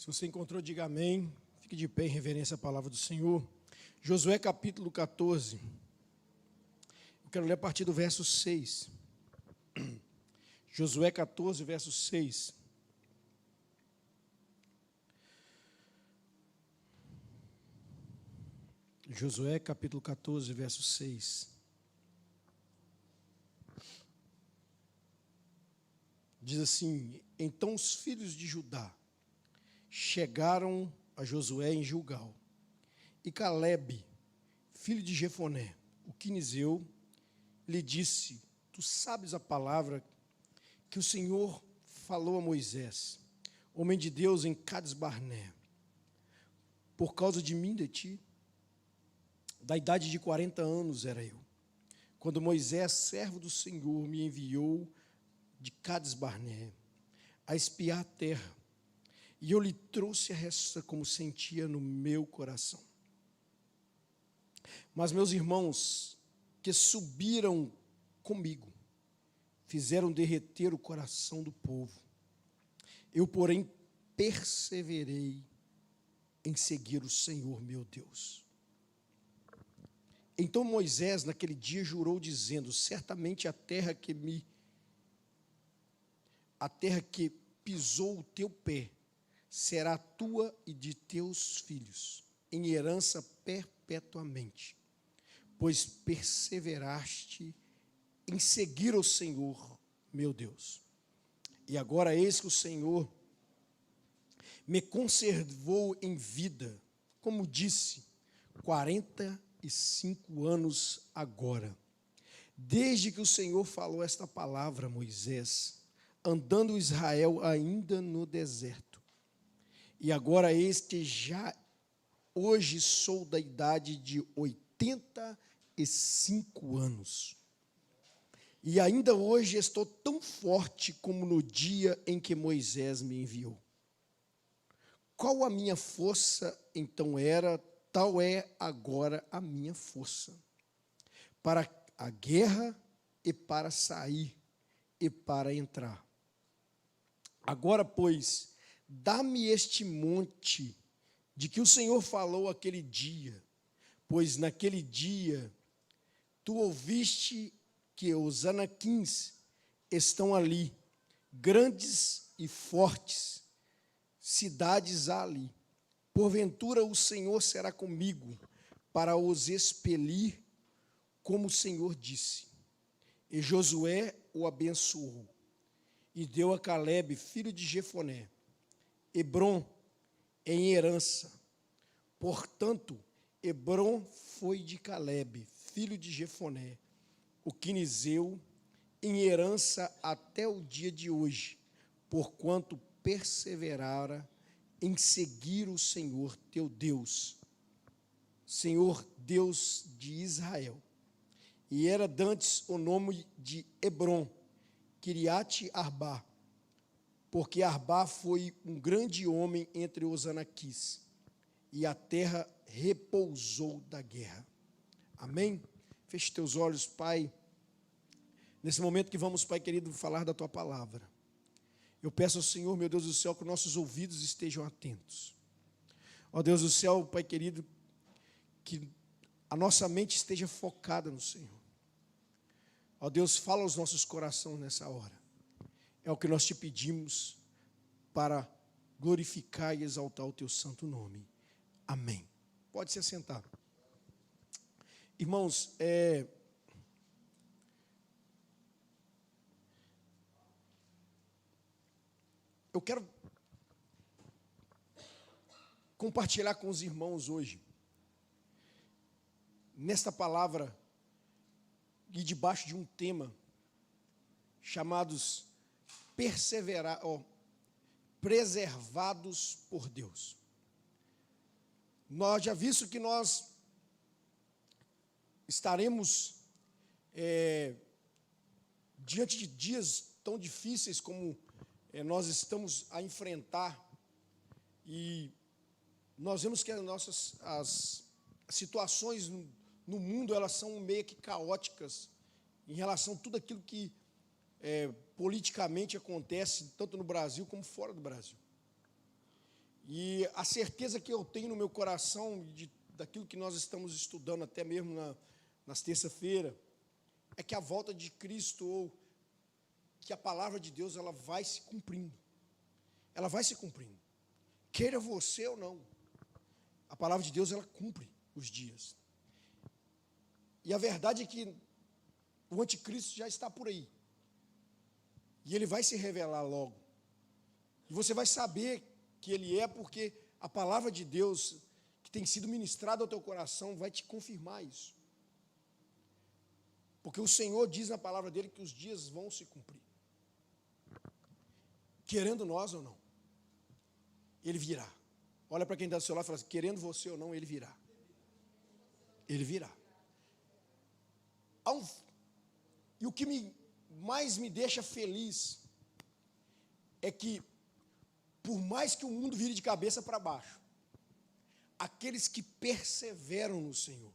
Se você encontrou, diga amém. Fique de pé em reverência à palavra do Senhor. Josué capítulo 14. Eu quero ler a partir do verso 6. Josué 14, verso 6. Josué capítulo 14, verso 6. Diz assim: Então os filhos de Judá chegaram a Josué em Gilgal, e Calebe, filho de Jefoné, o quinizeu, lhe disse: Tu sabes a palavra que o Senhor falou a Moisés, homem de Deus, em Cades Barné, por causa de mim, de ti. Da idade de 40 anos era eu, quando Moisés, servo do Senhor, me enviou de Cades Barné a espiar a terra, e eu lhe trouxe a esta como sentia no meu coração. Mas meus irmãos que subiram comigo fizeram derreter o coração do povo. Eu, porém, perseverei em seguir o Senhor meu Deus. Então Moisés, naquele dia, jurou, dizendo: Certamente a terra que pisou o teu pé será tua e de teus filhos, em herança perpetuamente, pois perseveraste em seguir o Senhor meu Deus. E agora eis que o Senhor me conservou em vida, como disse, 45 anos agora, desde que o Senhor falou esta palavra a Moisés, andando Israel ainda no deserto. E agora eis que já hoje sou da idade de 85 anos. E ainda hoje estou tão forte como no dia em que Moisés me enviou. Qual a minha força então era, tal é agora a minha força, para a guerra e para sair e para entrar. Agora, pois, dá-me este monte de que o Senhor falou aquele dia, pois naquele dia tu ouviste que os anaquins estão ali, grandes e fortes, cidades há ali. Porventura o Senhor será comigo para os expelir, como o Senhor disse. E Josué o abençoou e deu a Calebe, filho de Jefoné, Hebrom em herança. Portanto, Hebrom foi de Calebe, filho de Jefoné, o quinizeu, em herança até o dia de hoje, porquanto perseverara em seguir o Senhor teu Deus, Senhor Deus de Israel. E era dantes o nome de Hebrom, Kiriate Arbá, porque Arbá foi um grande homem entre os anaquis, e a terra repousou da guerra. Amém? Feche teus olhos, Pai, nesse momento que vamos, Pai querido, falar da Tua palavra. Eu peço ao Senhor, meu Deus do céu, que nossos ouvidos estejam atentos. Ó Deus do céu, Pai querido, que a nossa mente esteja focada no Senhor. Ó Deus, fala aos nossos corações nessa hora. É o que nós te pedimos para glorificar e exaltar o Teu santo nome. Amém. Pode se assentar. Irmãos, eu quero compartilhar com os irmãos hoje, nesta palavra e debaixo de um tema chamados preservados por Deus. Nós já vimos que nós estaremos diante de dias tão difíceis como nós estamos a enfrentar, e nós vemos que as situações no mundo, elas são meio que caóticas em relação a tudo aquilo que politicamente acontece, tanto no Brasil como fora do Brasil. E a certeza que eu tenho no meu coração, daquilo que nós estamos estudando até mesmo nas terça-feira, é que a volta de Cristo, ou que a palavra de Deus, ela vai se cumprindo. Ela vai se cumprindo. Queira você ou não. A palavra de Deus, ela cumpre os dias. E a verdade é que o anticristo já está por aí. E ele vai se revelar logo. E você vai saber que ele é, porque a palavra de Deus, que tem sido ministrada ao teu coração, vai te confirmar isso. Porque o Senhor diz na palavra dele que os dias vão se cumprir. Querendo nós ou não, ele virá. Olha para quem está do seu lado e fala assim, querendo você ou não, ele virá. Ele virá. E o que mais me deixa feliz é que, por mais que o mundo vire de cabeça para baixo, aqueles que perseveram no Senhor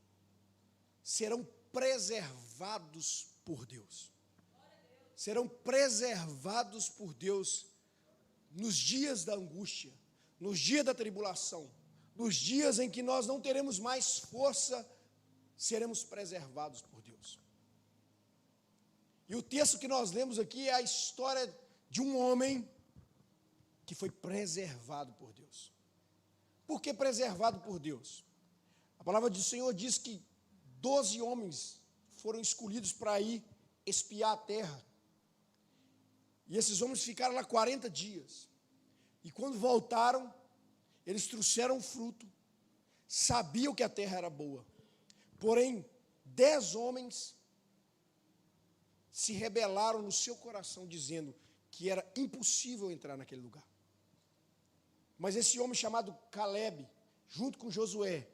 serão preservados por Deus. Serão preservados por Deus nos dias da angústia, nos dias da tribulação, nos dias em que nós não teremos mais força, seremos preservados por Deus. E o texto que nós lemos aqui é a história de um homem que foi preservado por Deus. Por que preservado por Deus? A palavra do Senhor diz que 12 homens foram escolhidos para ir espiar a terra. E esses homens ficaram lá 40 dias. E quando voltaram, eles trouxeram fruto, sabiam que a terra era boa. Porém, 10 homens se rebelaram no seu coração, dizendo que era impossível entrar naquele lugar. Mas esse homem chamado Caleb, junto com Josué,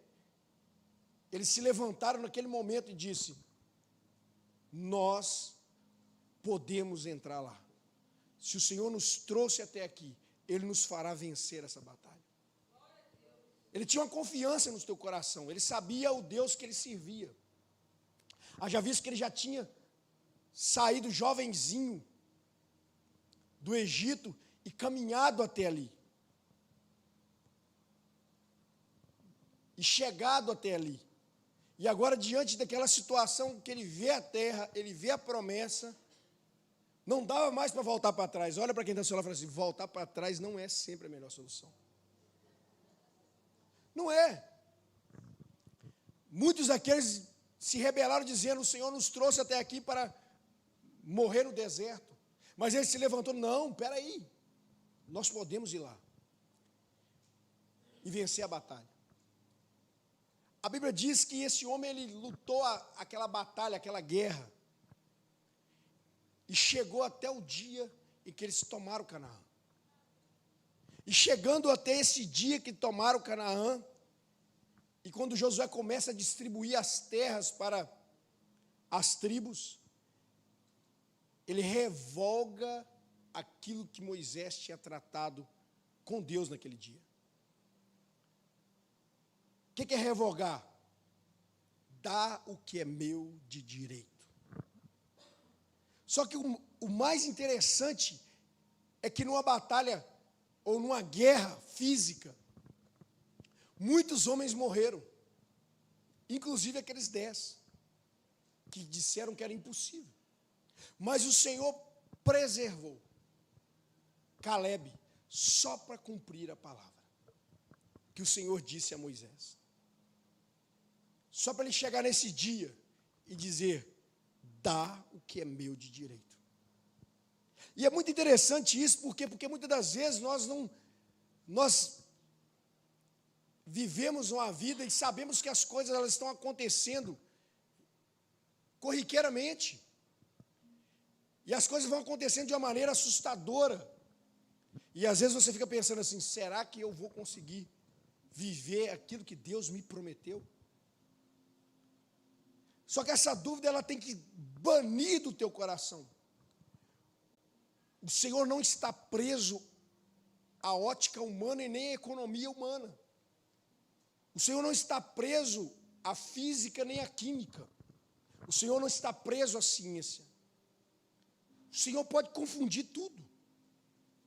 eles se levantaram naquele momento e disse: nós podemos entrar lá. Se o Senhor nos trouxe até aqui, Ele nos fará vencer essa batalha. Ele tinha uma confiança no seu coração, ele sabia o Deus que ele servia. Haja visto que ele já tinha saído jovenzinho do Egito e caminhado até ali. E chegado até ali. E agora, diante daquela situação que ele vê a terra, ele vê a promessa, não dava mais para voltar para trás. Olha para quem está ao seu lado e fala assim, voltar para trás não é sempre a melhor solução. Não é. Muitos daqueles se rebelaram dizendo, o Senhor nos trouxe até aqui para morrer no deserto. Mas ele se levantou, não, espera aí, nós podemos ir lá e vencer a batalha. A Bíblia diz que esse homem, ele lutou aquela batalha, aquela guerra, e chegou até o dia em que eles tomaram Canaã. E chegando até esse dia que tomaram Canaã, e quando Josué começa a distribuir as terras para as tribos, ele revoga aquilo que Moisés tinha tratado com Deus naquele dia. O que é revogar? Dar o que é meu de direito. Só que o mais interessante é que numa batalha ou numa guerra física, muitos homens morreram, inclusive aqueles 10, que disseram que era impossível. Mas o Senhor preservou Caleb só para cumprir a palavra que o Senhor disse a Moisés. Só para ele chegar nesse dia e dizer, dá o que é meu de direito. E é muito interessante isso, porque muitas das vezes nós vivemos uma vida e sabemos que as coisas elas estão acontecendo corriqueiramente. E as coisas vão acontecendo de uma maneira assustadora. E às vezes você fica pensando assim, será que eu vou conseguir viver aquilo que Deus me prometeu? Só que essa dúvida ela tem que banir do teu coração. O Senhor não está preso à ótica humana e nem à economia humana. O Senhor não está preso à física nem à química. O Senhor não está preso à ciência. O Senhor pode confundir tudo,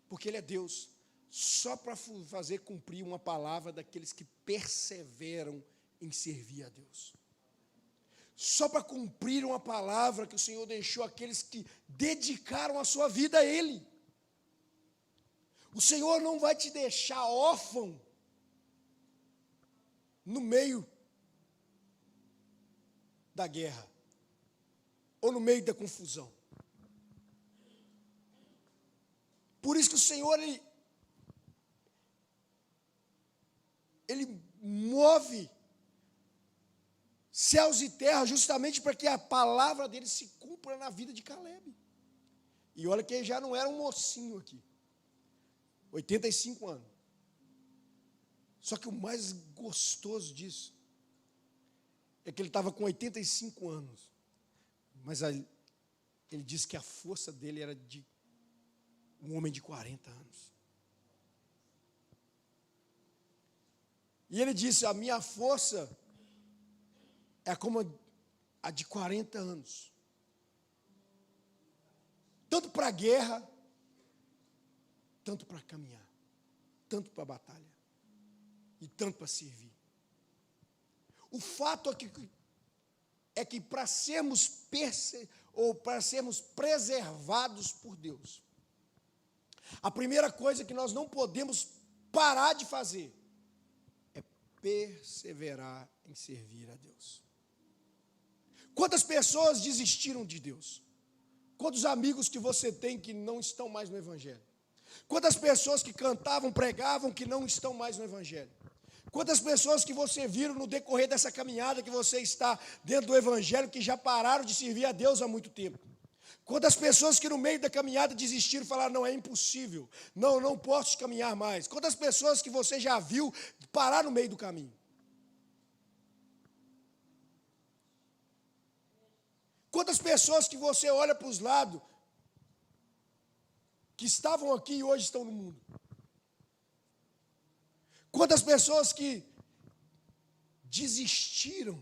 porque Ele é Deus. só para fazer cumprir uma palavra daqueles que perseveram em servir a Deus. Só para cumprir uma palavra que o Senhor deixou aqueles que dedicaram a sua vida a Ele. O Senhor não vai te deixar órfão no meio da guerra ou no meio da confusão. Por isso que o Senhor, Ele move céus e terra justamente para que a palavra dele se cumpra na vida de Caleb. E olha que ele já não era um mocinho aqui, 85 anos. Só que o mais gostoso disso é que ele estava com 85 anos, mas ele disse que a força dele era de um homem de 40 anos. E ele disse: a minha força é como a de 40 anos. Tanto para a guerra, tanto para caminhar, tanto para a batalha e tanto para servir. O fato é que para sermos preservados por Deus, a primeira coisa que nós não podemos parar de fazer é perseverar em servir a Deus. Quantas pessoas desistiram de Deus? Quantos amigos que você tem que não estão mais no Evangelho? Quantas pessoas que cantavam, pregavam, que não estão mais no Evangelho? Quantas pessoas que você viram no decorrer dessa caminhada que você está dentro do Evangelho, que já pararam de servir a Deus há muito tempo? Quantas pessoas que no meio da caminhada desistiram e falaram: não, é impossível, não posso caminhar mais? Quantas pessoas que você já viu parar no meio do caminho? Quantas pessoas que você olha para os lados, que estavam aqui e hoje estão no mundo? Quantas pessoas que desistiram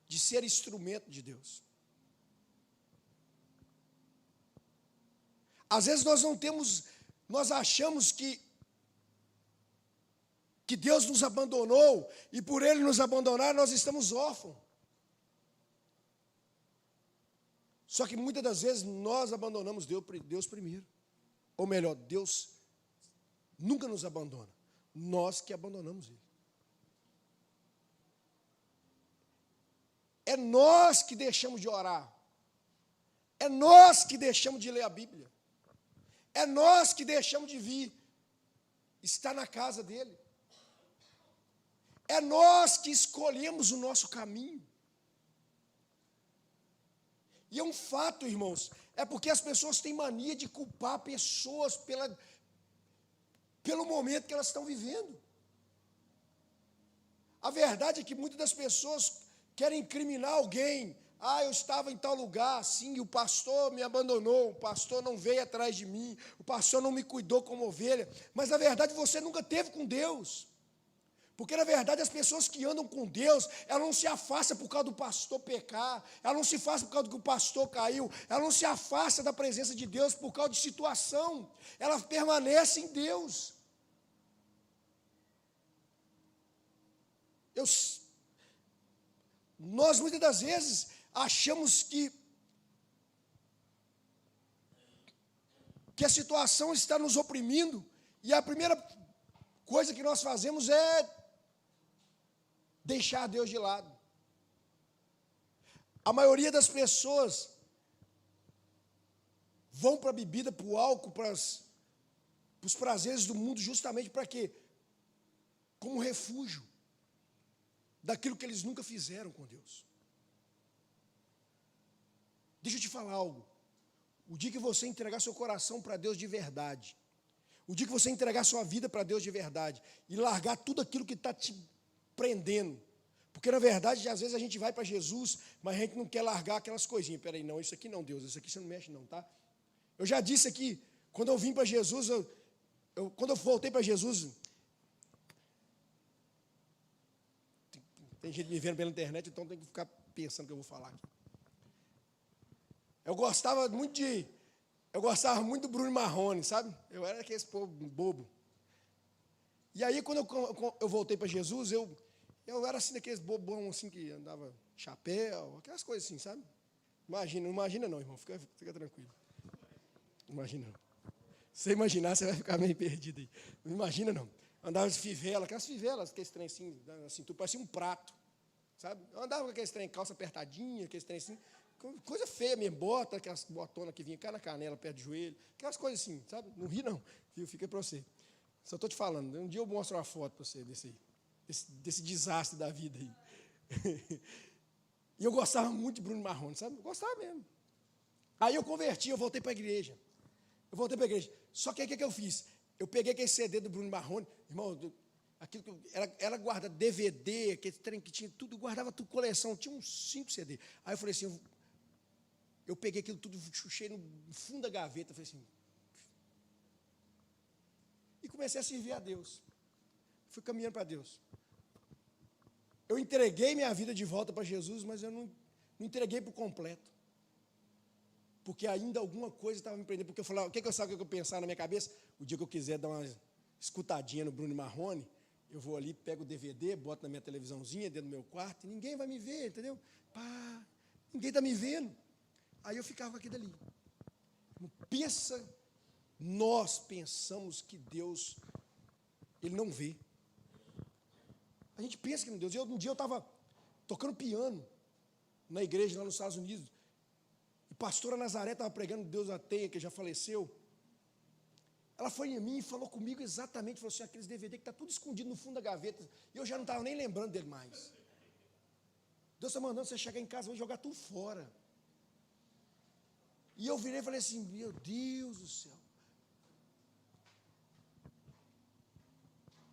de ser instrumento de Deus? Às vezes nós achamos que Deus nos abandonou, e por Ele nos abandonar, nós estamos órfãos. Só que muitas das vezes nós abandonamos Deus primeiro. Ou melhor, Deus nunca nos abandona. Nós que abandonamos Ele. É nós que deixamos de orar. É nós que deixamos de ler a Bíblia. É nós que deixamos de vir estar na casa dEle. É nós que escolhemos o nosso caminho. E é um fato, irmãos, é porque as pessoas têm mania de culpar pessoas pelo momento que elas estão vivendo. A verdade é que muitas das pessoas querem incriminar alguém. Eu estava em tal lugar, sim, o pastor me abandonou, o pastor não veio atrás de mim, o pastor não me cuidou como ovelha. Mas, na verdade, você nunca teve com Deus. Porque, na verdade, as pessoas que andam com Deus, elas não se afastam por causa do pastor pecar, elas não se afastam por causa do que o pastor caiu, elas não se afastam da presença de Deus por causa de situação, elas permanecem em Deus. Nós, muitas das vezes, achamos que a situação está nos oprimindo, e a primeira coisa que nós fazemos é deixar Deus de lado. A maioria das pessoas vão para a bebida, para o álcool, para os prazeres do mundo, justamente para quê? Como refúgio daquilo que eles nunca fizeram com Deus. Deixa eu te falar algo. O dia que você entregar seu coração para Deus de verdade, o dia que você entregar sua vida para Deus de verdade e largar tudo aquilo que está te prendendo, porque na verdade às vezes a gente vai para Jesus, mas a gente não quer largar aquelas coisinhas. Peraí, não, isso aqui não, Deus, isso aqui você não mexe não, tá? Eu já disse aqui, quando eu vim para Jesus, quando eu voltei para Jesus, tem gente me vendo pela internet, então tem que ficar pensando o que eu vou falar aqui. Eu gostava muito Eu gostava muito do Bruno Marrone, sabe? Eu era aquele povo bobo. E aí, quando eu voltei para Jesus, eu era assim, daqueles bobão assim, que andava chapéu, aquelas coisas assim, sabe? Não imagina não, irmão, fica tranquilo. Não imagina não. Se você imaginar, você vai ficar meio perdido aí. Não imagina não. Andava de fivela, aquelas fivelas, aqueles trem assim, tu parecia um prato, sabe? Eu andava com aqueles trem, calça apertadinha, aqueles trem assim, coisa feia mesmo, bota, aquelas botonas que vinha cá na canela, perto do joelho, aquelas coisas assim, sabe? Não ri não, viu? Fica para você. Só estou te falando, um dia eu mostro uma foto para você desse desastre da vida aí. E eu gostava muito de Bruno Marrone, sabe? Eu gostava mesmo. Aí eu converti, eu voltei para a igreja. Só que aí o que eu fiz? Eu peguei aquele CD do Bruno Marrone, irmão, aquilo que era guarda DVD, aquele trem que tinha tudo, guardava tudo, coleção, tinha uns 5 CD. Aí eu falei assim, eu peguei aquilo tudo, chuchei no fundo da gaveta, falei assim, e comecei a servir a Deus. Fui caminhando para Deus. Eu entreguei minha vida de volta para Jesus, mas eu não entreguei por completo. Porque ainda alguma coisa estava me prendendo. Porque eu falava, o que eu sabia que eu pensava na minha cabeça? O dia que eu quiser dar uma escutadinha no Bruno Marrone, eu vou ali, pego o DVD, boto na minha televisãozinha, dentro do meu quarto, e ninguém vai me ver, entendeu? Pá, ninguém está me vendo. Aí eu ficava com aquilo ali. Nós pensamos que Deus, Ele não vê. A gente pensa que não Deus. Um dia eu estava tocando piano na igreja lá nos Estados Unidos, e a pastora Nazaré estava pregando Deus a Tenha, que já faleceu. Ela foi em mim e falou comigo exatamente, falou assim, aqueles DVD que está tudo escondido no fundo da gaveta, e eu já não estava nem lembrando dele mais. Deus está mandando você chegar em casa e jogar tudo fora. E eu virei e falei assim, meu Deus do céu.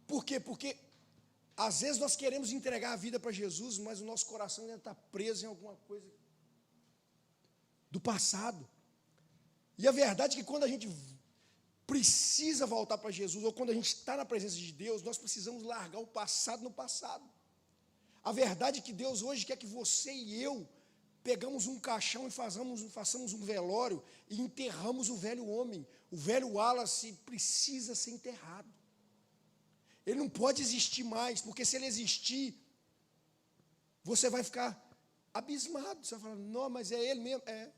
Por quê? Porque às vezes nós queremos entregar a vida para Jesus, mas o nosso coração ainda está preso em alguma coisa do passado. E a verdade é que quando a gente precisa voltar para Jesus, ou quando a gente está na presença de Deus, nós precisamos largar o passado no passado. A verdade é que Deus hoje quer que você e eu pegamos um caixão e façamos um velório e enterramos o velho homem. O velho Wallace precisa ser enterrado. Ele não pode existir mais, porque se ele existir, você vai ficar abismado. Você vai falar, não, mas é ele mesmo. É.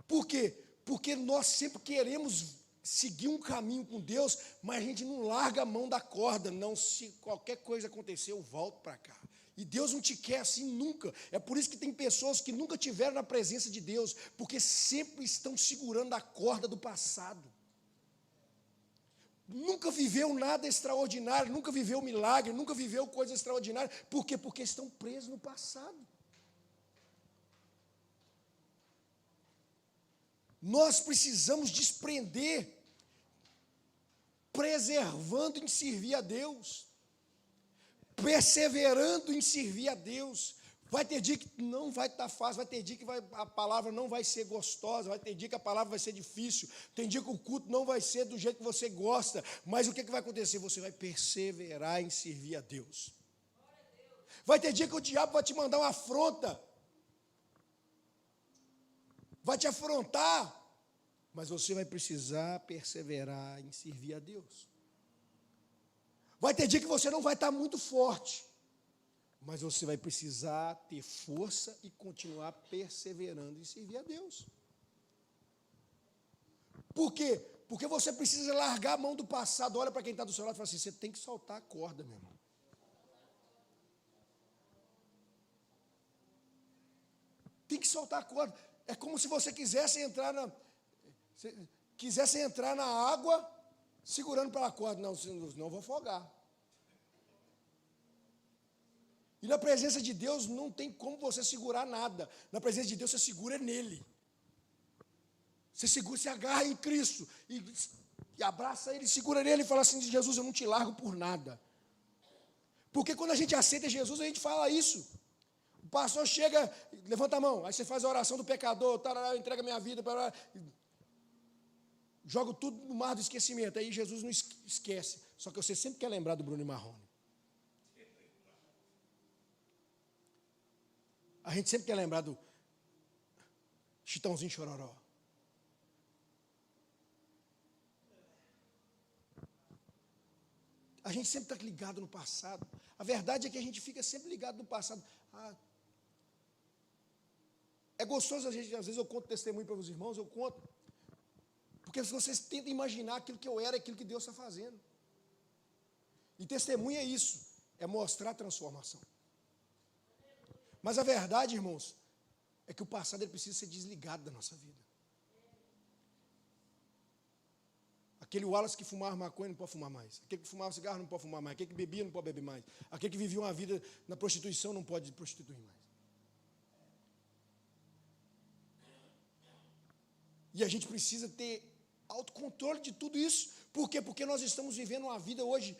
Por quê? Porque nós sempre queremos seguir um caminho com Deus, mas a gente não larga a mão da corda. Não, se qualquer coisa acontecer, eu volto para cá. E Deus não te quer assim nunca. É por isso que tem pessoas que nunca tiveram na presença de Deus, porque sempre estão segurando a corda do passado. Nunca viveu nada extraordinário, nunca viveu milagre, nunca viveu coisa extraordinária. Por quê? Porque estão presos no passado. Nós precisamos desprender, preservando em servir a Deus, perseverando em servir a Deus. Vai ter dia que não vai estar fácil, vai ter dia que a palavra não vai ser gostosa, vai ter dia que a palavra vai ser difícil, tem dia que o culto não vai ser do jeito que você gosta, mas o que vai acontecer? Você vai perseverar em servir a Deus. Vai ter dia que o diabo vai te mandar uma afronta, vai te afrontar, mas você vai precisar perseverar em servir a Deus. Vai ter dia que você não vai estar muito forte, mas você vai precisar ter força e continuar perseverando em servir a Deus. Por quê? Porque você precisa largar a mão do passado. Olha para quem está do seu lado e fala assim, você tem que soltar a corda, meu irmão. Tem que soltar a corda. É como se você quisesse entrar na água segurando pela corda. Não, senão eu vou afogar. E na presença de Deus não tem como você segurar nada. Na presença de Deus você segura nele. Você segura, se agarra em Cristo e abraça ele, segura nele e fala assim, Jesus, eu não te largo por nada. Porque quando a gente aceita Jesus, a gente fala isso. O pastor chega, levanta a mão, aí você faz a oração do pecador, tarará, entrega minha vida, tarará, joga tudo no mar do esquecimento. Aí Jesus não esquece. Só que você sempre quer lembrar do Bruno Marrone. A gente sempre quer lembrar do Chitãozinho Chororó. A gente sempre está ligado no passado. A verdade é que a gente fica sempre ligado no passado. É gostoso, às vezes eu conto testemunho para os irmãos, eu conto. Porque se vocês tentam imaginar aquilo que eu era, aquilo que Deus está fazendo. E testemunho é isso, é mostrar a transformação. Mas a verdade, irmãos, é que o passado ele precisa ser desligado da nossa vida. Aquele Wallace que fumava maconha não pode fumar mais. Aquele que fumava cigarro não pode fumar mais. Aquele que bebia não pode beber mais. Aquele que vivia uma vida na prostituição não pode prostituir mais. E a gente precisa ter autocontrole de tudo isso. Por quê? Porque nós estamos vivendo uma vida hoje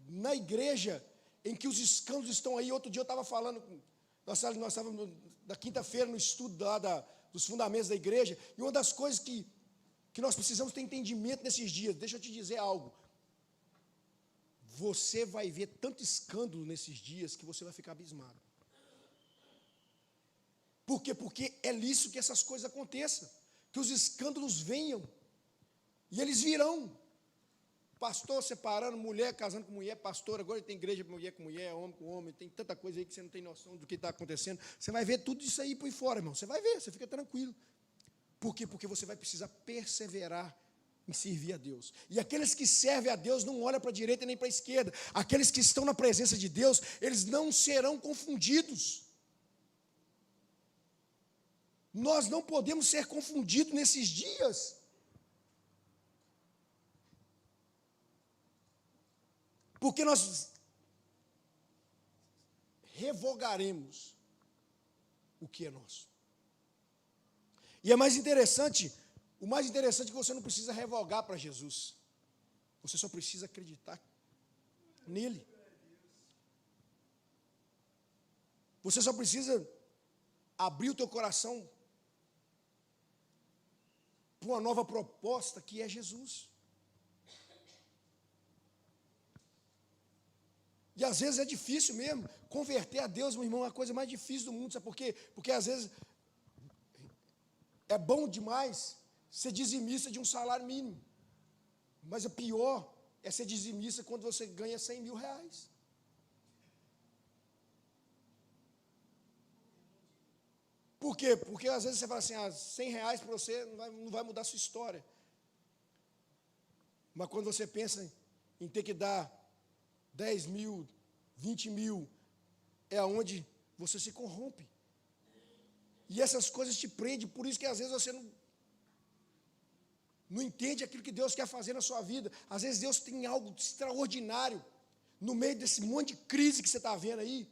na igreja em que os escândalos estão aí. Outro dia eu estava falando, nós estávamos na quinta-feira no estudo lá dos fundamentos da igreja, e uma das coisas que nós precisamos ter entendimento nesses dias, deixa eu te dizer algo, você vai ver tanto escândalo nesses dias que você vai ficar abismado. Por quê? Porque é lícito que essas coisas aconteçam, que os escândalos venham, e eles virão. Pastor separando, mulher casando com mulher, pastor, agora tem igreja mulher com mulher, homem com homem, tem tanta coisa aí que você não tem noção do que está acontecendo. Você vai ver tudo isso aí por fora, irmão, você vai ver, você fica tranquilo. Por quê? Porque você vai precisar perseverar em servir a Deus. E aqueles que servem a Deus não olham para a direita nem para a esquerda. Aqueles que estão na presença de Deus, eles não serão confundidos. Nós não podemos ser confundidos nesses dias. Porque nós revogaremos o que é nosso. E o mais interessante é que você não precisa revogar para Jesus. Você só precisa acreditar nele. Você só precisa abrir o teu coração para uma nova proposta que é Jesus. E às vezes é difícil mesmo, converter a Deus, meu irmão, é a coisa mais difícil do mundo, sabe por quê? Porque às vezes é bom demais ser dizimista de um salário mínimo, mas o pior é ser dizimista quando você ganha 100 mil reais. Por quê? Porque às vezes você fala assim, 100 reais para você não vai mudar a sua história. Mas quando você pensa em ter que dar 10 mil, 20 mil, é onde você se corrompe. E essas coisas te prendem, por isso que às vezes você não entende aquilo que Deus quer fazer na sua vida. Às vezes Deus tem algo extraordinário no meio desse monte de crise que você está vendo aí.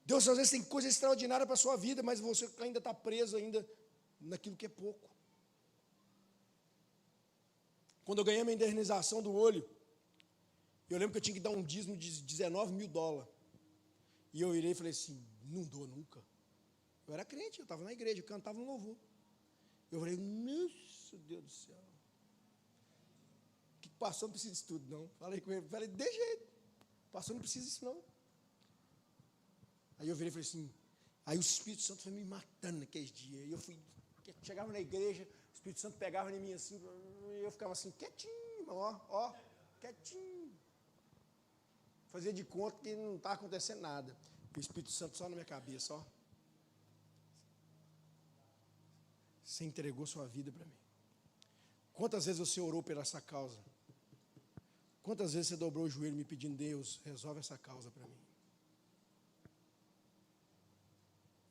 Deus às vezes tem coisa extraordinária para a sua vida, mas você ainda está preso ainda naquilo que é pouco. Quando eu ganhei a minha indenização do olho, eu lembro que eu tinha que dar um dízimo de 19 mil dólares. E eu irei e falei assim, não dou nunca. Eu era crente, eu estava na igreja, eu cantava no louvor. Eu falei, nossa, Deus do céu. Que pastor não precisa disso tudo, não. Falei com ele, falei, de jeito. Pastor não precisa disso, não. Aí eu virei e falei assim, aí o Espírito Santo foi me matando naqueles dias. E eu fui, chegava na igreja, o Espírito Santo pegava em mim assim, e eu ficava assim, quietinho, ó, quietinho. Fazia de conta que não estava acontecendo nada. E o Espírito Santo só na minha cabeça, ó. Você entregou sua vida para mim. Quantas vezes você orou por essa causa? Quantas vezes você dobrou o joelho me pedindo, Deus, resolve essa causa para mim?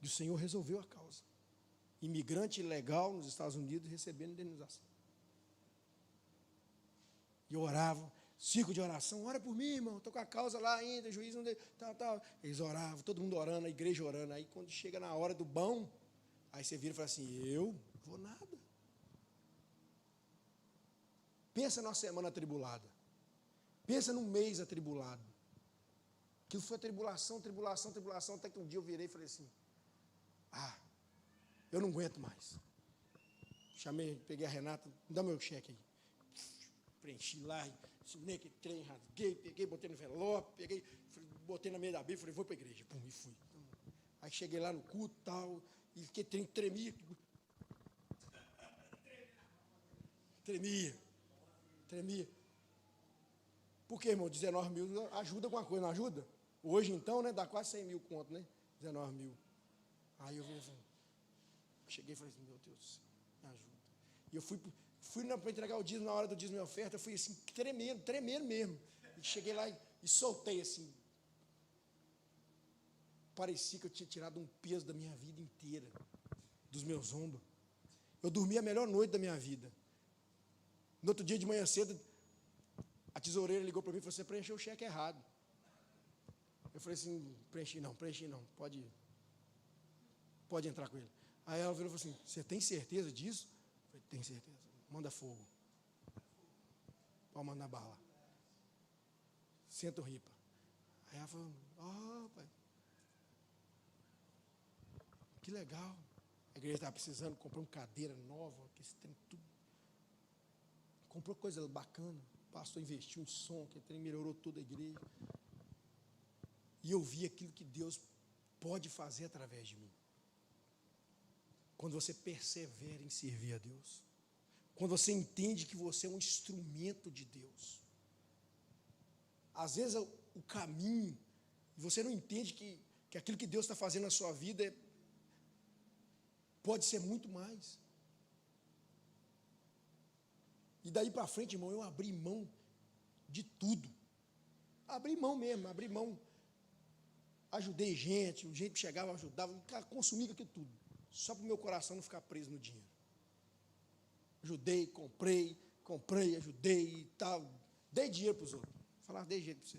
E o Senhor resolveu a causa. Imigrante ilegal nos Estados Unidos recebendo indenização. E eu orava, círculo de oração, ora por mim, irmão, estou com a causa lá ainda, o juiz não deu, tal. Eles oravam, todo mundo orando, a igreja orando. Aí quando chega na hora do bom, aí você vira e fala assim, eu vou nada. Pensa numa semana atribulada. Pensa num mês atribulado. Aquilo foi tribulação, até que um dia eu virei e falei assim, eu não aguento mais. Chamei, peguei a Renata, me dá meu cheque aí. Preenchi lá, assinei aquele trem, rasguei, peguei, botei no envelope, botei na meia da Bíblia, falei, vou para a igreja, pum, e fui. Aí cheguei lá no culto e tal, e fiquei tremia. Por quê, irmão? 19 mil ajuda alguma coisa, não ajuda? Hoje, então, né, dá quase 100 mil conto, né? 19 mil. Aí eu cheguei e falei assim, meu Deus do céu, me ajuda. E eu fui para entregar o dízimo, na hora do dízimo e oferta, eu fui assim, tremendo mesmo. E cheguei lá e soltei assim. Parecia que eu tinha tirado um peso da minha vida inteira, dos meus ombros. Eu dormi a melhor noite da minha vida. No outro dia de manhã cedo, a tesoureira ligou para mim e falou, você preencheu o cheque errado. Eu falei assim, preenchi não, pode entrar com ele. Aí ela virou e falou assim, você tem certeza disso? Eu falei, tenho certeza, manda fogo. Pode mandar bala. Senta o ripa. Aí ela falou, pai, que legal. A igreja estava precisando, comprou uma cadeira nova, que esse trem tudo. Comprou coisa bacana. O pastor investiu em som, que trem melhorou toda a igreja. E eu vi aquilo que Deus pode fazer através de mim. Quando você persevera em servir a Deus. Quando você entende que você é um instrumento de Deus. Às vezes o caminho, você não entende que aquilo que Deus está fazendo na sua vida pode ser muito mais. E daí para frente, irmão, eu abri mão de tudo. Abri mão mesmo, abri mão. Ajudei gente, o gente chegava, ajudava, consumia aquilo tudo. Só para o meu coração não ficar preso no dinheiro. Ajudei, comprei, ajudei e tal. Dei dinheiro para os outros. Falava, dei dinheiro para você.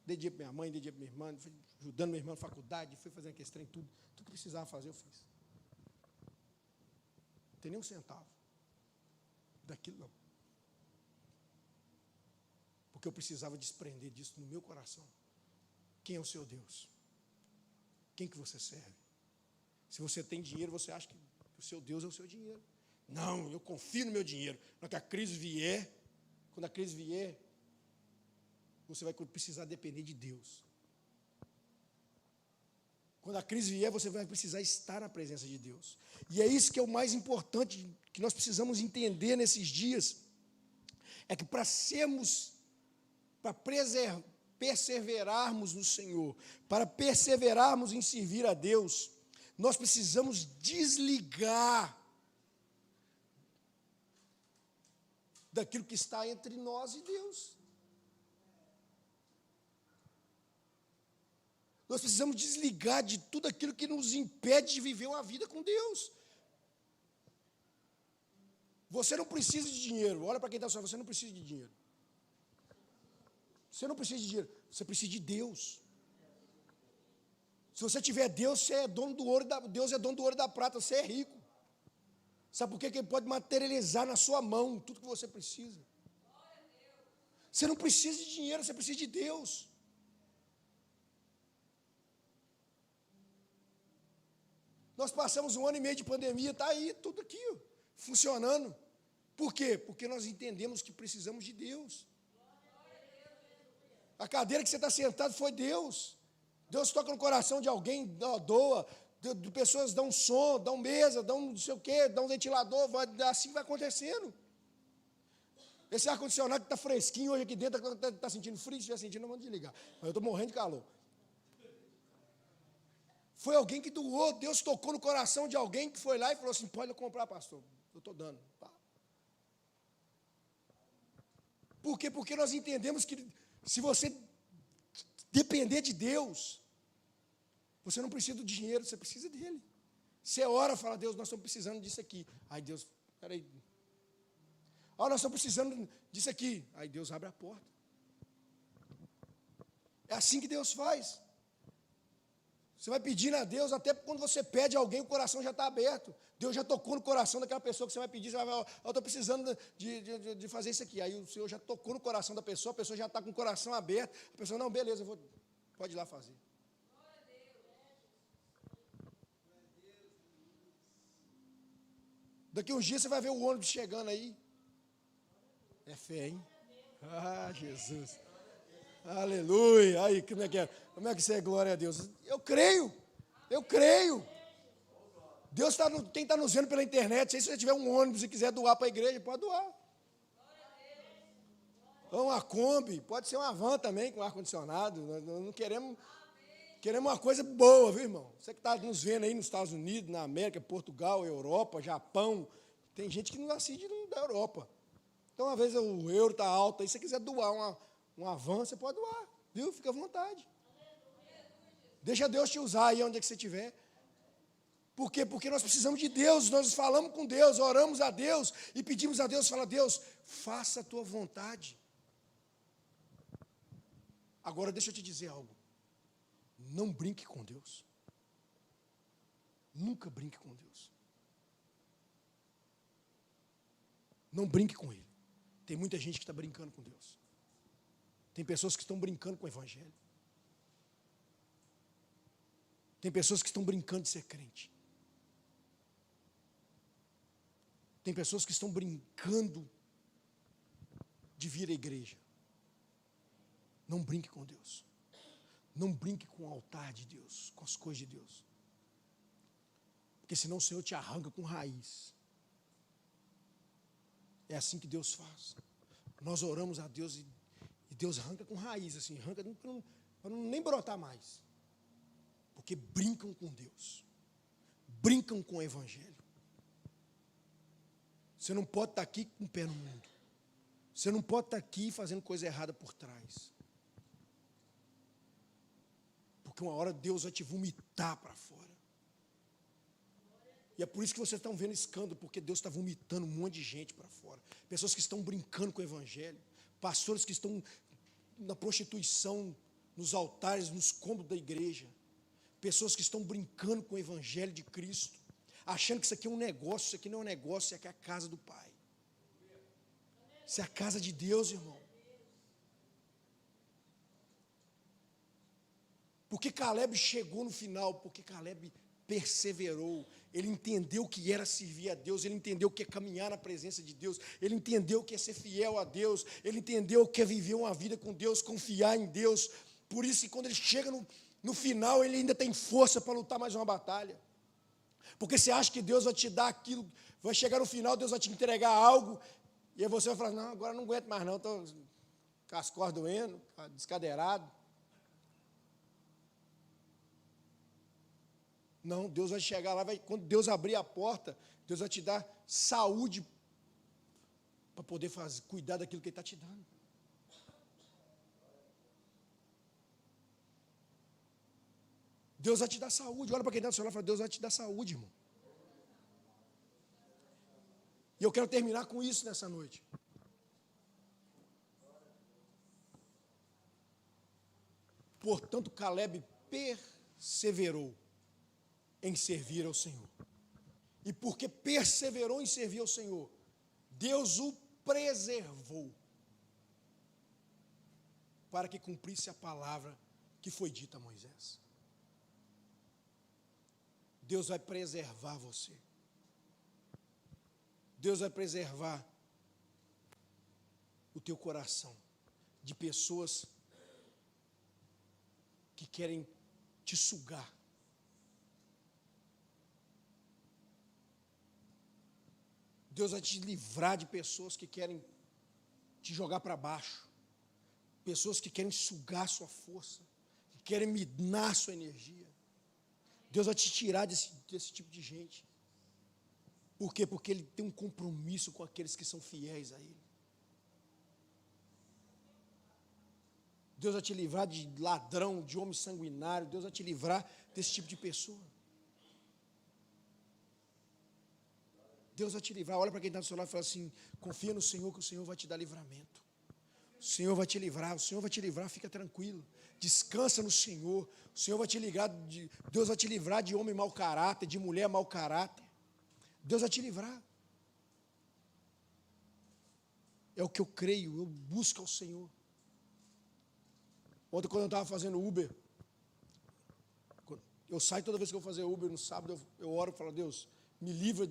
Dei dinheiro para minha mãe, dei dinheiro para minha irmã, fui ajudando minha irmã na faculdade, fui fazendo aquele trem, tudo. Tudo que precisava fazer, eu fiz. Não tem nem um centavo. Daquilo não. Porque eu precisava desprender disso no meu coração. Quem é o seu Deus? Quem que você serve? Se você tem dinheiro, você acha que o seu Deus é o seu dinheiro. Não, eu confio no meu dinheiro. Quando a crise vier, você vai precisar depender de Deus. Quando a crise vier, você vai precisar estar na presença de Deus. E é isso que é o mais importante, que nós precisamos entender nesses dias, é que para perseverarmos no Senhor, para perseverarmos em servir a Deus, nós precisamos desligar daquilo que está entre nós e Deus. Nós precisamos desligar de tudo aquilo que nos impede de viver uma vida com Deus. Você não precisa de dinheiro. Olha para quem está só, você não precisa de dinheiro. Você não precisa de dinheiro, você precisa de Deus. Se você tiver Deus, você é dono do ouro, Deus é dono do ouro e da prata, você é rico. Sabe por quê? Que Ele pode materializar na sua mão tudo que você precisa. Você não precisa de dinheiro, você precisa de Deus. Nós passamos 1 ano e meio de pandemia, está aí, tudo aqui, funcionando. Por quê? Porque nós entendemos que precisamos de Deus. A cadeira que você está sentado foi Deus. Deus toca no coração de alguém, doa. De pessoas dão som, dão mesa, dão não sei o quê, dão ventilador, assim vai acontecendo. Esse ar-condicionado que está fresquinho hoje aqui dentro, está sentindo frio, se estiver sentindo, vamos desligar. Mas eu estou morrendo de calor. Foi alguém que doou, Deus tocou no coração de alguém que foi lá e falou assim, pode comprar, pastor, eu estou dando. Por quê? Porque nós entendemos que se você depender de Deus, você não precisa do dinheiro, você precisa dele. Você ora e fala, Deus, nós estamos precisando disso aqui. Aí Deus, peraí. Nós estamos precisando disso aqui. Aí Deus abre a porta. É assim que Deus faz. Você vai pedindo a Deus, até quando você pede a alguém, o coração já está aberto. Deus já tocou no coração daquela pessoa que você vai pedir, você vai falar, eu estou precisando de fazer isso aqui. Aí o Senhor já tocou no coração da pessoa, a pessoa já está com o coração aberto. A pessoa, não, beleza, pode ir lá fazer. Daqui uns dias você vai ver o ônibus chegando aí. É fé, hein? Ah, Jesus. Aleluia. Aí, como é que é? Como é que você é? Glória a Deus. Eu creio. Deus quem está nos vendo pela internet, se você tiver um ônibus e quiser doar para a igreja, pode doar. Uma Kombi, pode ser uma van também com ar-condicionado. Nós não queremos uma coisa boa, viu, irmão? Você que está nos vendo aí nos Estados Unidos, na América, Portugal, Europa, Japão, tem gente que não assiste da Europa. Então, uma vez o euro está alto, aí se você quiser doar uma van, você pode doar, viu? Fica à vontade. Deixa Deus te usar aí onde é que você estiver. Por quê? Porque nós precisamos de Deus, nós falamos com Deus, oramos a Deus e pedimos a Deus, fala, Deus, faça a tua vontade. Agora, deixa eu te dizer algo. Não brinque com Deus. Nunca brinque com Deus. Não brinque com Ele. Tem muita gente que está brincando com Deus. Tem pessoas que estão brincando com o Evangelho. Tem pessoas que estão brincando de ser crente. Tem pessoas que estão brincando de vir à igreja. Não brinque com Deus. Não brinque com o altar de Deus, com as coisas de Deus. Porque senão o Senhor te arranca com raiz. É assim que Deus faz. Nós oramos a Deus e Deus arranca com raiz, assim, arranca para não nem brotar mais. Porque brincam com Deus. Brincam com o Evangelho. Você não pode estar aqui com o pé no mundo. Você não pode estar aqui fazendo coisa errada por trás. Porque uma hora Deus vai te vomitar para fora. E é por isso que vocês estão vendo escândalo, porque Deus está vomitando um monte de gente para fora. Pessoas que estão brincando com o Evangelho. Pastores que estão na prostituição, nos altares, nos cômodos da igreja. Pessoas que estão brincando com o Evangelho de Cristo. Achando que isso aqui é um negócio, isso aqui não é um negócio, isso aqui é a casa do Pai. Isso é a casa de Deus, irmão. Porque Caleb chegou no final, porque Caleb perseverou. Ele entendeu o que era servir a Deus, ele entendeu o que é caminhar na presença de Deus, ele entendeu o que é ser fiel a Deus, ele entendeu o que é viver uma vida com Deus, confiar em Deus. Por isso que quando ele chega no final, ele ainda tem força para lutar mais uma batalha. Porque você acha que Deus vai te dar aquilo, vai chegar no final, Deus vai te entregar algo, e aí você vai falar, não, agora não aguento mais não, estou com as cordas doendo, descadeirado. Não, Deus vai chegar lá, quando Deus abrir a porta, Deus vai te dar saúde para poder cuidar daquilo que Ele está te dando. Deus vai te dar saúde. Olha para quem está do seu lado e fala, Deus vai te dar saúde, irmão. E eu quero terminar com isso nessa noite. Portanto, Caleb perseverou em servir ao Senhor. E porque perseverou em servir ao Senhor, Deus o preservou para que cumprisse a palavra que foi dita a Moisés. Deus vai preservar você. Deus vai preservar o teu coração de pessoas que querem te sugar. Deus vai te livrar de pessoas que querem te jogar para baixo. Pessoas que querem sugar sua força, que querem minar sua energia. Deus vai te tirar desse tipo de gente. Por quê? Porque Ele tem um compromisso com aqueles que são fiéis a Ele. Deus vai te livrar de ladrão, de homem sanguinário. Deus vai te livrar desse tipo de pessoa. Deus vai te livrar. Olha para quem está do seu lado e fala assim, confia no Senhor que o Senhor vai te dar livramento. O Senhor vai te livrar, fica tranquilo. Descansa no Senhor. O Senhor vai te livrar, Deus vai te livrar de homem mau caráter, de mulher mau caráter. Deus vai te livrar. É o que eu creio, eu busco ao Senhor. Ontem, quando eu estava fazendo Uber, eu saio toda vez que eu vou fazer Uber no sábado, eu oro e falo, Deus, me livra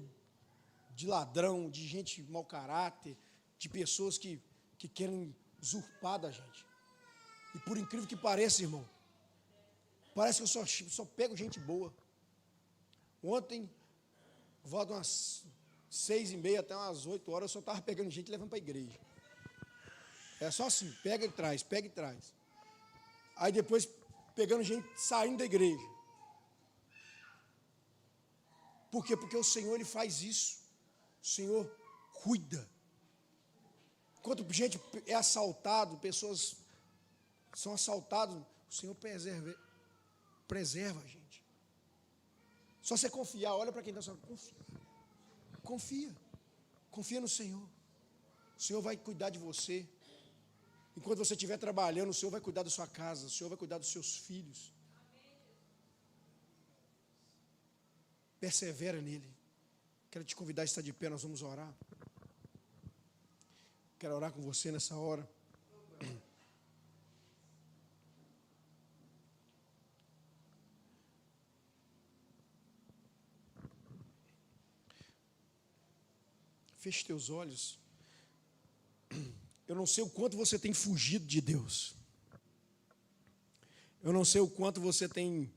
de ladrão, de gente mau caráter, de pessoas que querem usurpar da gente. E por incrível que pareça, irmão, parece que eu só pego gente boa. Ontem, volta umas 6h30 até umas 8 horas, eu só estava pegando gente e levando para a igreja. É só assim, pega e traz, pega e traz. Aí depois pegando gente saindo da igreja. Por quê? Porque o Senhor ele faz isso. O Senhor cuida. Enquanto gente é assaltado, pessoas são assaltadas, o Senhor preserva a gente. Só você confiar, olha para quem está falando, confia no Senhor. O Senhor vai cuidar de você. Enquanto você estiver trabalhando, o Senhor vai cuidar da sua casa, o Senhor vai cuidar dos seus filhos. Persevera nele. Quero te convidar a estar de pé, nós vamos orar. Quero orar com você nessa hora. Feche teus olhos. Eu não sei o quanto você tem fugido de Deus. Eu não sei o quanto você tem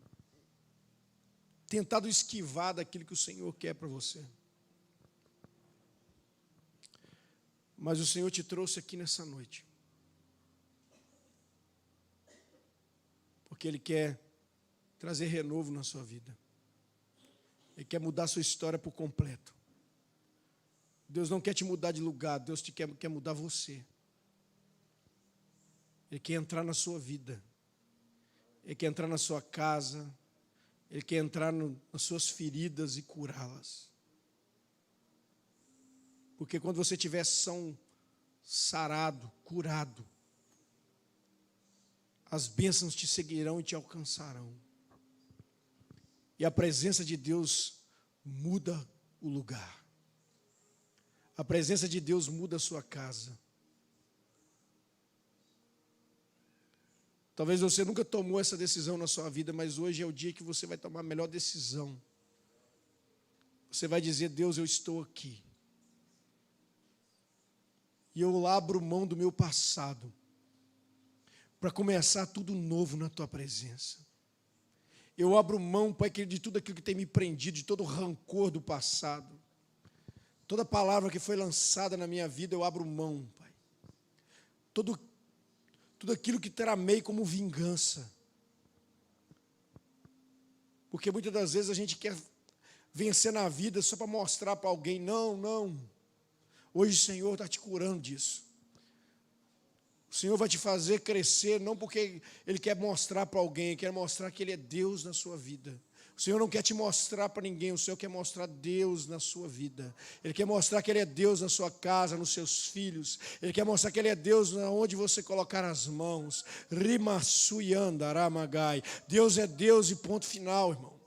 tentado esquivar daquilo que o Senhor quer para você. Mas o Senhor te trouxe aqui nessa noite. Porque Ele quer trazer renovo na sua vida. Ele quer mudar a sua história por completo. Deus não quer te mudar de lugar, Deus quer mudar você. Ele quer entrar na sua vida. Ele quer entrar na sua casa. Ele quer entrar nas suas feridas e curá-las. Porque quando você tiver sarado, curado, as bênçãos te seguirão e te alcançarão. E a presença de Deus muda o lugar. A presença de Deus muda a sua casa. Talvez você nunca tomou essa decisão na sua vida, mas hoje é o dia que você vai tomar a melhor decisão. Você vai dizer, Deus, eu estou aqui. E eu abro mão do meu passado para começar tudo novo na tua presença. Eu abro mão, Pai, de tudo aquilo que tem me prendido, de todo o rancor do passado. Toda palavra que foi lançada na minha vida, eu abro mão, Pai. Tudo aquilo que tramei como vingança. Porque muitas das vezes a gente quer vencer na vida só para mostrar para alguém. Não. Hoje o Senhor está te curando disso. O Senhor vai te fazer crescer, não porque Ele quer mostrar para alguém, Ele quer mostrar que Ele é Deus na sua vida. O Senhor não quer te mostrar para ninguém, o Senhor quer mostrar Deus na sua vida. Ele quer mostrar que Ele é Deus na sua casa, nos seus filhos. Ele quer mostrar que Ele é Deus onde você colocar as mãos. Rimassuyanda Ramagai. Deus é Deus e ponto final, irmão.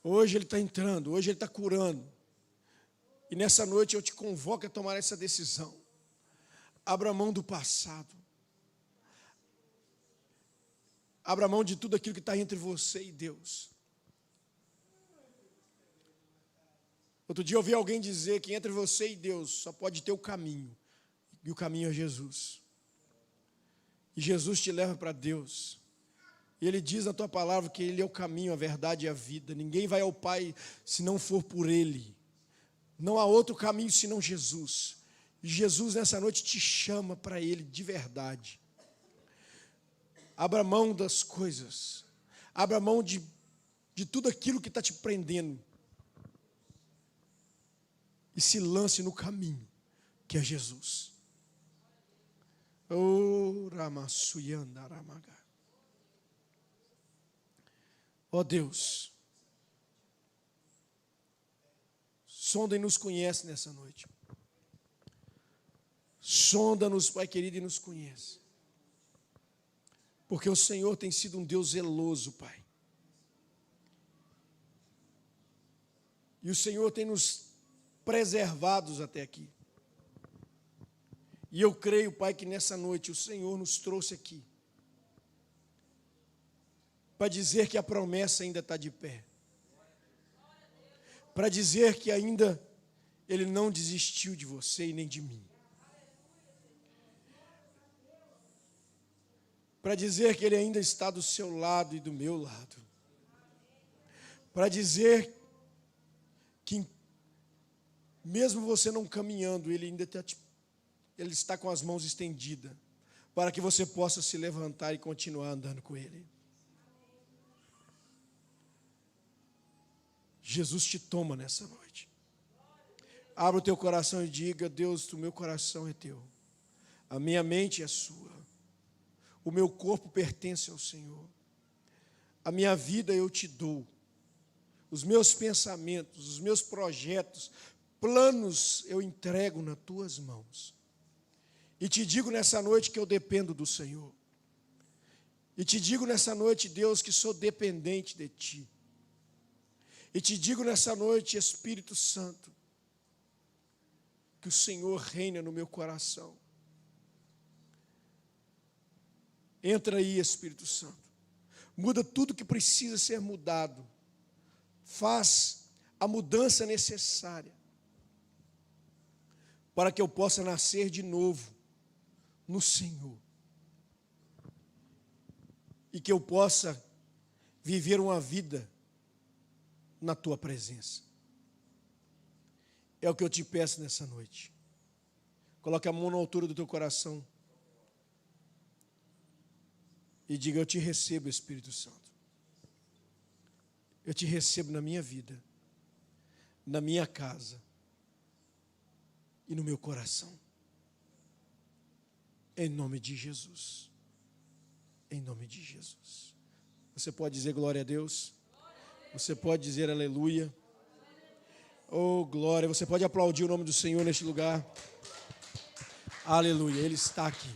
Hoje Ele está entrando, hoje Ele está curando. E nessa noite eu te convoco a tomar essa decisão. Abra mão do passado. Abra mão de tudo aquilo que está entre você e Deus. Outro dia eu ouvi alguém dizer que entre você e Deus só pode ter o caminho. E o caminho é Jesus. E Jesus te leva para Deus. E Ele diz na tua palavra que Ele é o caminho, a verdade e a vida. Ninguém vai ao Pai se não for por Ele. Não há outro caminho senão Jesus. E Jesus nessa noite te chama para Ele de verdade. Abra mão das coisas. Abra mão de tudo aquilo que está te prendendo. E se lance no caminho, que é Jesus. Oh, Ramassuyanda Ramaga. Ó Deus, sonda e nos conhece nessa noite. Sonda-nos, Pai querido, e nos conhece. Porque o Senhor tem sido um Deus zeloso, Pai. E o Senhor tem nos preservados até aqui. E eu creio, Pai, que nessa noite o Senhor nos trouxe aqui para dizer que a promessa ainda está de pé. Para dizer que ainda Ele não desistiu de você e nem de mim. Para dizer que Ele ainda está do seu lado e do meu lado. Para dizer que mesmo você não caminhando, Ele ainda está te Ele está com as mãos estendidas, para que você possa se levantar e continuar andando com Ele. Jesus te toma nessa noite. Abra o teu coração e diga: Deus, o meu coração é teu, a minha mente é sua, o meu corpo pertence ao Senhor, a minha vida eu te dou, os meus pensamentos, os meus projetos, planos eu entrego nas tuas mãos. E te digo nessa noite que eu dependo do Senhor. E te digo nessa noite, Deus, que sou dependente de Ti. E te digo nessa noite, Espírito Santo, que o Senhor reina no meu coração. Entra aí, Espírito Santo. Muda tudo que precisa ser mudado. Faz a mudança necessária para que eu possa nascer de novo no Senhor. E que eu possa viver uma vida na Tua presença. É o que eu te peço nessa noite. Coloque a mão na altura do teu coração e diga: eu te recebo, Espírito Santo. Eu te recebo na minha vida, na minha casa e no meu coração. Em nome de Jesus. Em nome de Jesus. Você pode dizer glória a Deus? Você pode dizer aleluia? Oh, glória. Você pode aplaudir o nome do Senhor neste lugar? Aleluia. Ele está aqui.